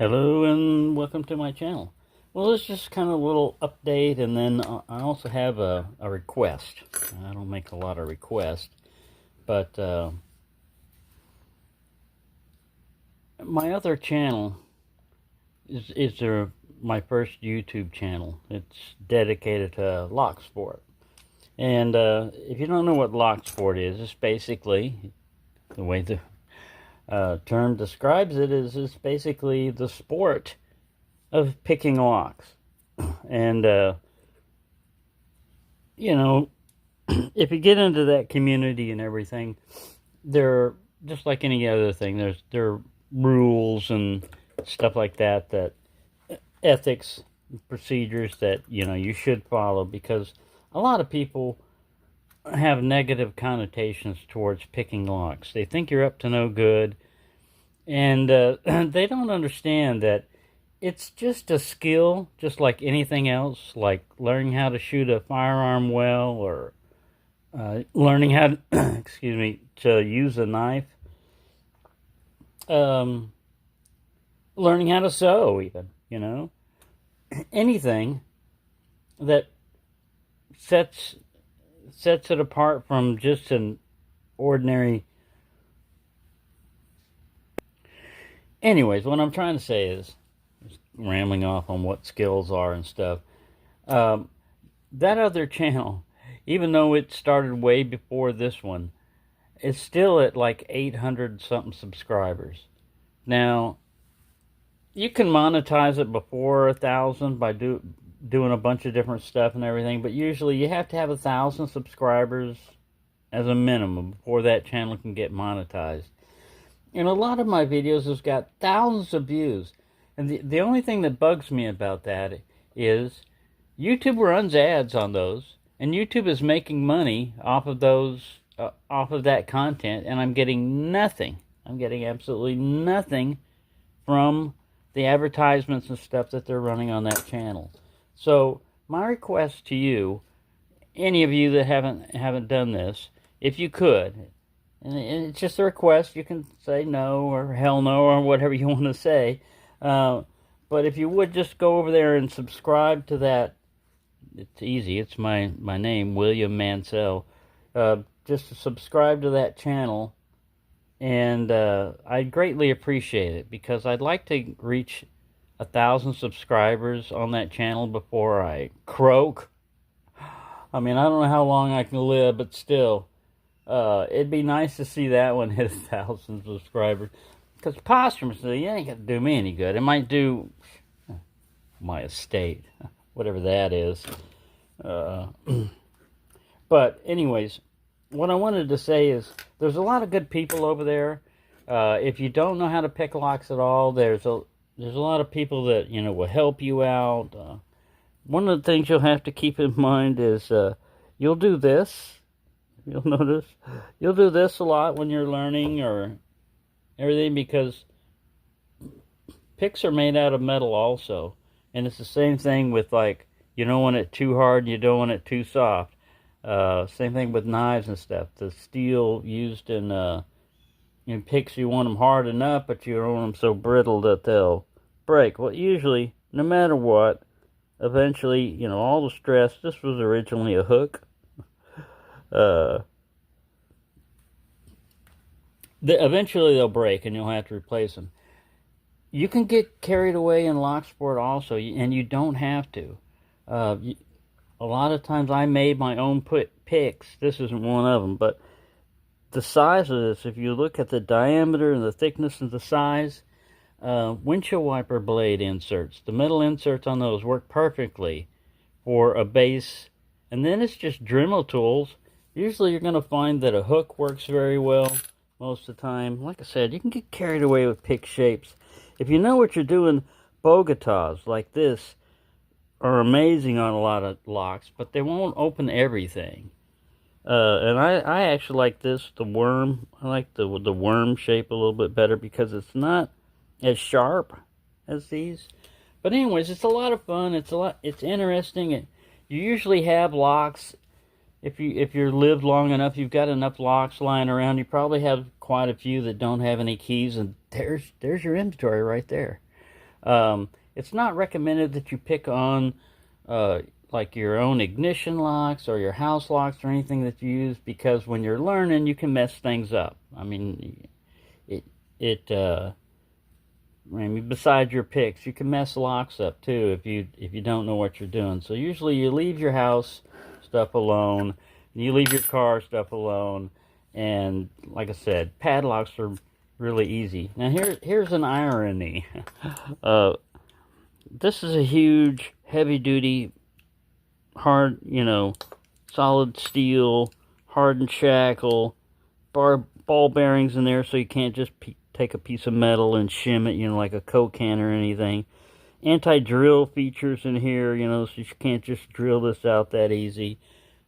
Hello and welcome to my channel. Well, it's just kind of a little update, and then I also have a request. I don't make a lot of requests, but my other channel is my first YouTube channel. It's dedicated to lock sport. And if you don't know what lock sport is, it's basically, the way the term describes it, is it's basically the sport of picking locks. And, you know, if you get into that community and everything, there, just like any other thing, there are rules and stuff like that, ethics, procedures that, you should follow, because a lot of people have negative connotations towards picking locks. They think you're up to no good, and they don't understand that it's just a skill, just like anything else, like learning how to shoot a firearm well, or learning how to, excuse me, to use a knife, um, learning how to sew, even, anything that sets it apart from just an ordinary. Anyways, what I'm trying to say is, rambling off on what skills are and stuff. Um, that other channel, even though it started way before this one, it's still at like 800 something subscribers. Now, you can monetize it before 1,000 by doing a bunch of different stuff and everything, but usually you have to have 1,000 subscribers as a minimum before that channel can get monetized. And a lot of my videos has got thousands of views. And the only thing that bugs me about that is YouTube runs ads on those, and YouTube is making money off of those, off of that content, and I'm getting nothing. I'm getting absolutely nothing from the advertisements and stuff that they're running on that channel. So my request to you, any of you that haven't done this, if you could, and it's just a request, you can say no or hell no or whatever you want to say. But if you would just go over there and subscribe to that, it's easy. It's my name, William Mansell. Just subscribe to that channel, and I'd greatly appreciate it, because I'd like to reach 1,000 subscribers on that channel before I croak. I mean, I don't know how long I can live, but still, it'd be nice to see that one hit 1,000 subscribers. Because posthumously, it ain't going to do me any good. It might do my estate, whatever that is. But anyways, what I wanted to say is, there's a lot of good people over there. If you don't know how to pick locks at all, there's a lot of people that, will help you out. One of the things you'll have to keep in mind is, you'll do this. You'll notice you'll do this a lot when you're learning or everything, because picks are made out of metal also, and it's the same thing with, like, you don't want it too hard and you don't want it too soft. Same thing with knives and stuff. The steel used in picks, you want them hard enough, but you don't want them so brittle that they'll break. Well, usually, no matter what, eventually, all the stress. This was originally a hook. Eventually they'll break and you'll have to replace them. You can get carried away in lock sport also, and you don't have to. A lot of times I made my own picks. This isn't one of them, but the size of this, if you look at the diameter and the thickness and the size, windshield wiper blade inserts, the metal inserts on those work perfectly for a base. And then it's just Dremel tools. Usually you're going to find that a hook works very well most of the time. Like I said, you can get carried away with pick shapes. If you know what you're doing, Bogatas like this are amazing on a lot of locks, but they won't open everything. And I actually like this, the worm. I like the worm shape a little bit better, because it's not as sharp as these. But anyways, it's a lot of fun. It's interesting. You usually have locks. If you're lived long enough, you've got enough locks lying around. You probably have quite a few that don't have any keys, and there's your inventory right there. It's not recommended that you pick on like your own ignition locks or your house locks or anything that you use, because when you're learning, you can mess things up. I mean, it it I mean, besides your picks, you can mess locks up too if you don't know what you're doing. So usually you leave your house stuff alone, and you leave your car stuff alone, and like I said, padlocks are really easy. Now here's an irony. uh, this is a huge, heavy duty, hard, solid steel, hardened shackle, ball bearings in there, so you can't just take a piece of metal and shim it, like a Coke can or anything. Anti-drill features in here, so you can't just drill this out that easy.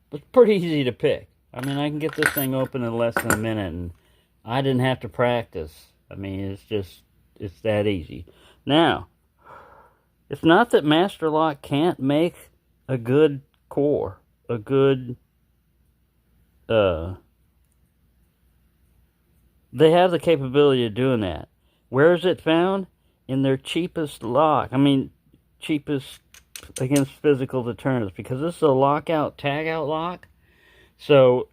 But it's pretty easy to pick. I mean, I can get this thing open in less than a minute, and I didn't have to practice. I mean, it's that easy. Now, it's not that Master Lock can't make a good core, a good, they have the capability of doing that. Where is it found? In their cheapest lock. I mean, cheapest against physical deterrence, because this is a lockout, tagout lock. So,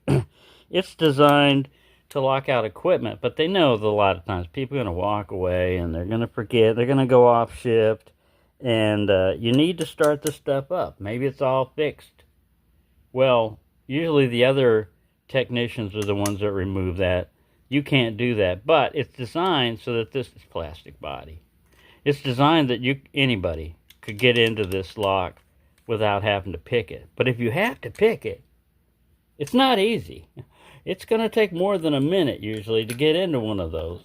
it's designed to lock out equipment, but they know that a lot of times people are going to walk away and they're going to forget, they're going to go off shift, and you need to start this stuff up. Maybe it's all fixed. Well, usually the other technicians are the ones that remove that. You can't do that, but it's designed so that this is plastic body. It's designed that anybody could get into this lock without having to pick it. But if you have to pick it, it's not easy. It's going to take more than a minute usually to get into one of those.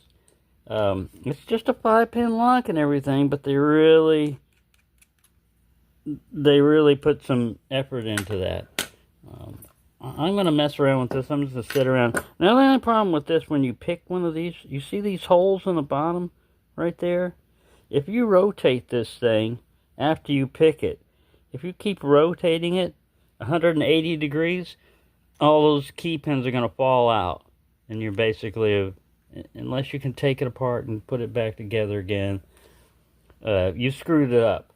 It's just a 5-pin lock and everything, but they really put some effort into that. I'm going to mess around with this. I'm just going to sit around. Now, the only problem with this, when you pick one of these, you see these holes in the bottom right there? If you rotate this thing after you pick it, if you keep rotating it 180 degrees, all those key pins are going to fall out. And you're basically, unless you can take it apart and put it back together again, you screwed it up.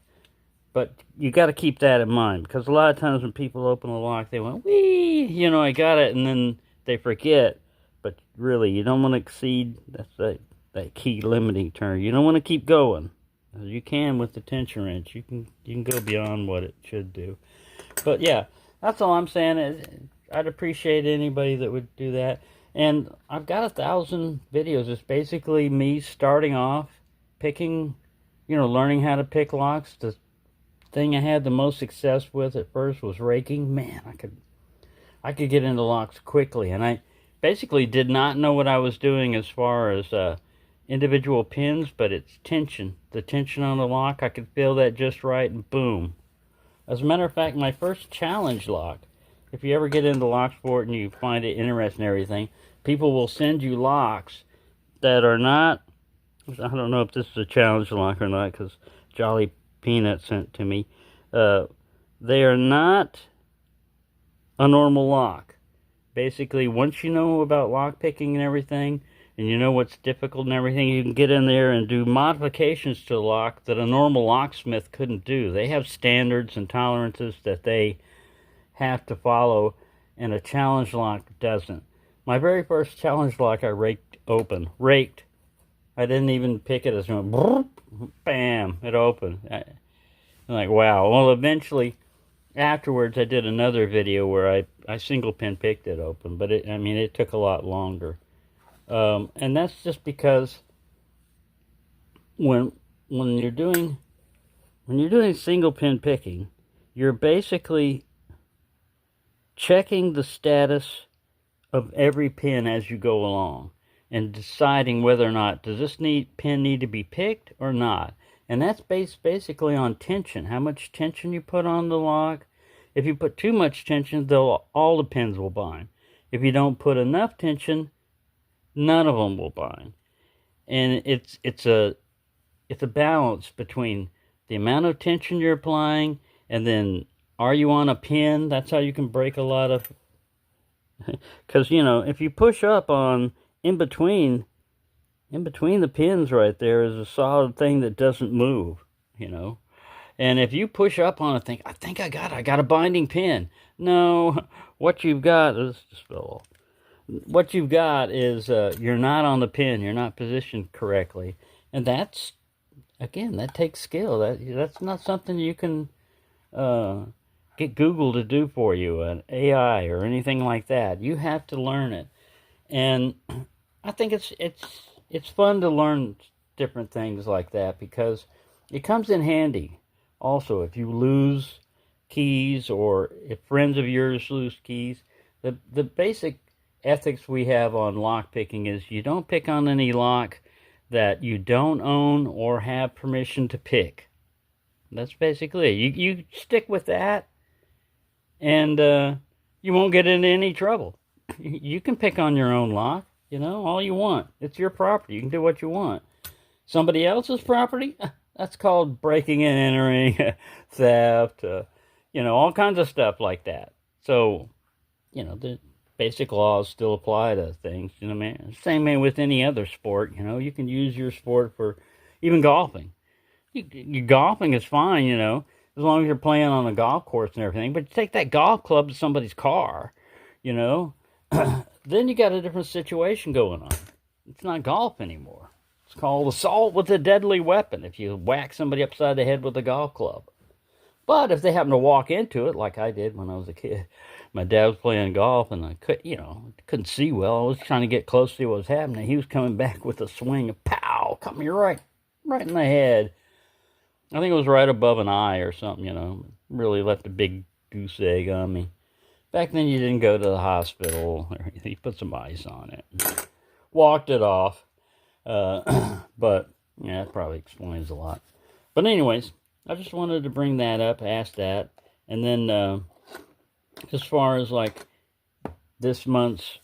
But you got to keep that in mind, because a lot of times when people open a lock, they went, whee, I got it, and then they forget. But really, you don't want to exceed, that's that key limiting term. You don't want to keep going. You can with the tension wrench. You can go beyond what it should do. But yeah, that's all I'm saying. I'd appreciate anybody that would do that. And I've got 1,000 videos. It's basically me starting off, picking, learning how to pick locks. The thing I had the most success with at first was raking. Man, I could get into locks quickly, and I basically did not know what I was doing as far as individual pins, but it's tension. The tension on the lock, I could feel that just right, and boom. As a matter of fact, my first challenge lock, if you ever get into lock sport and you find it interesting and everything, people will send you locks that are not, I don't know if this is a challenge lock or not, because Jolly Peanut sent to me. They are not a normal lock. Basically, once you know about lock picking and everything, and you know what's difficult and everything, you can get in there and do modifications to the lock that a normal locksmith couldn't do. They have standards and tolerances that they have to follow, and a challenge lock doesn't. My very first challenge lock I raked open. Raked. I didn't even pick it. As bam, it opened. I'm like, wow. Well, eventually, afterwards, I did another video where I single pin picked it open, but it took a lot longer. And that's just because when you're doing single pin picking, you're basically checking the status of every pin as you go along and deciding whether or not does this pin need to be picked or not. And that's based basically on tension, how much tension you put on the lock. If you put too much tension, all the pins will bind. If you don't put enough tension, none of them will bind. And it's a balance between the amount of tension you're applying, and then are you on a pin? That's how you can break a lot of, because if you push up on in between in between the pins right there is a solid thing that doesn't move, you know. And if you push up on it, I got a binding pin. No, what you've got is just fell off. What you've got is you're not on the pin. You're not positioned correctly, and that's, again, that takes skill. That's not something you can get Google to do for you, an AI or anything like that. You have to learn it, and I think it's fun to learn different things like that because it comes in handy. Also, if you lose keys or if friends of yours lose keys, the basic ethics we have on lock picking is you don't pick on any lock that you don't own or have permission to pick. That's basically it. You stick with that, and you won't get into any trouble. You can pick on your own lock, all you want. It's your property. You can do what you want. Somebody else's property, that's called breaking and entering, theft, all kinds of stuff like that. So, the basic laws still apply to things, man. Same way with any other sport, you can use your sport for even golfing. Golfing is fine, as long as you're playing on a golf course and everything. But you take that golf club to somebody's car, then you got a different situation going on. It's not golf anymore. It's called assault with a deadly weapon if you whack somebody upside the head with a golf club. But if they happen to walk into it, like I did when I was a kid, my dad was playing golf and I couldn't see well. I was trying to get close to see what was happening. He was coming back with a swing of pow, coming right in the head. I think it was right above an eye or something, really left a big goose egg on me. Back then you didn't go to the hospital or anything. You put some ice on it. Walked it off. But, yeah, that probably explains a lot. But anyways, I just wanted to bring that up, ask that. And then, as far as, like, this month's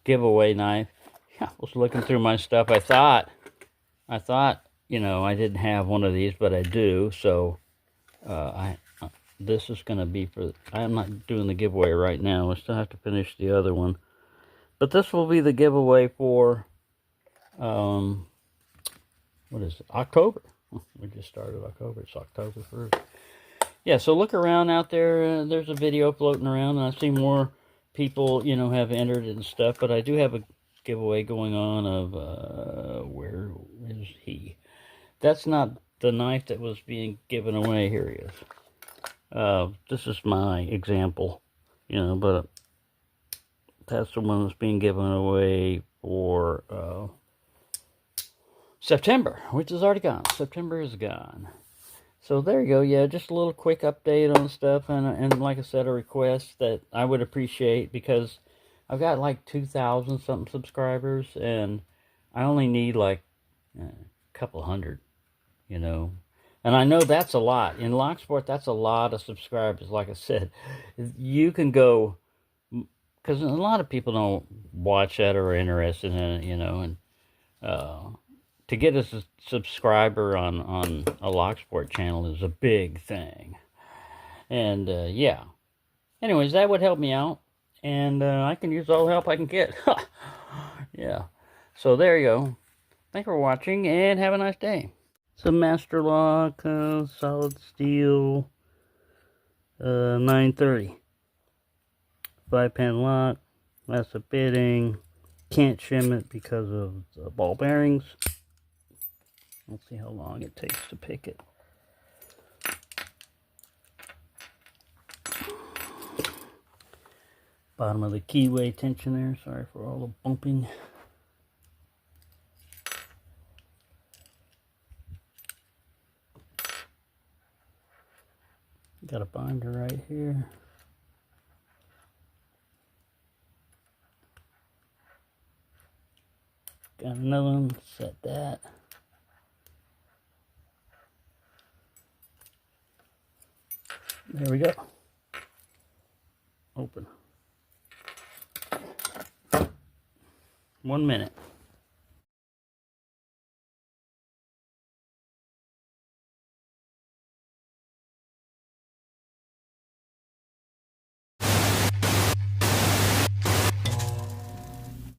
giveaway knife, I was looking through my stuff. I thought, I didn't have one of these, but I do. So, this is going to be for, I'm not doing the giveaway right now. I still have to finish the other one. But this will be the giveaway for, what is it? October. We just started October. It's October 1st. Yeah, so look around out there. There's a video floating around, and I see more people, have entered and stuff. But I do have a giveaway going on of, where is he? That's not the knife that was being given away. Here he is. This is my example, but that's the one that's being given away for September, which is already gone. September is gone. So there you go. Yeah, just a little quick update on stuff, and like I said, a request that I would appreciate because I've got like 2,000 something subscribers, and I only need like a couple hundred, And I know that's a lot. In Locksport, that's a lot of subscribers. Like I said, you can go, because a lot of people don't watch that or are interested in it, and to get a subscriber on a Locksport channel is a big thing. And, yeah. Anyways, that would help me out. And I can use all the help I can get. Yeah. So there you go. Thanks for watching, and have a nice day. Some Master Lock, solid steel, 930. 5-pin lock, that's a bitting. Can't shim it because of the ball bearings. Let's see how long it takes to pick it. Bottom of the keyway tension there. Sorry for all the bumping. Got a binder right here. Got another one. Set that. There we go. Open. 1 minute.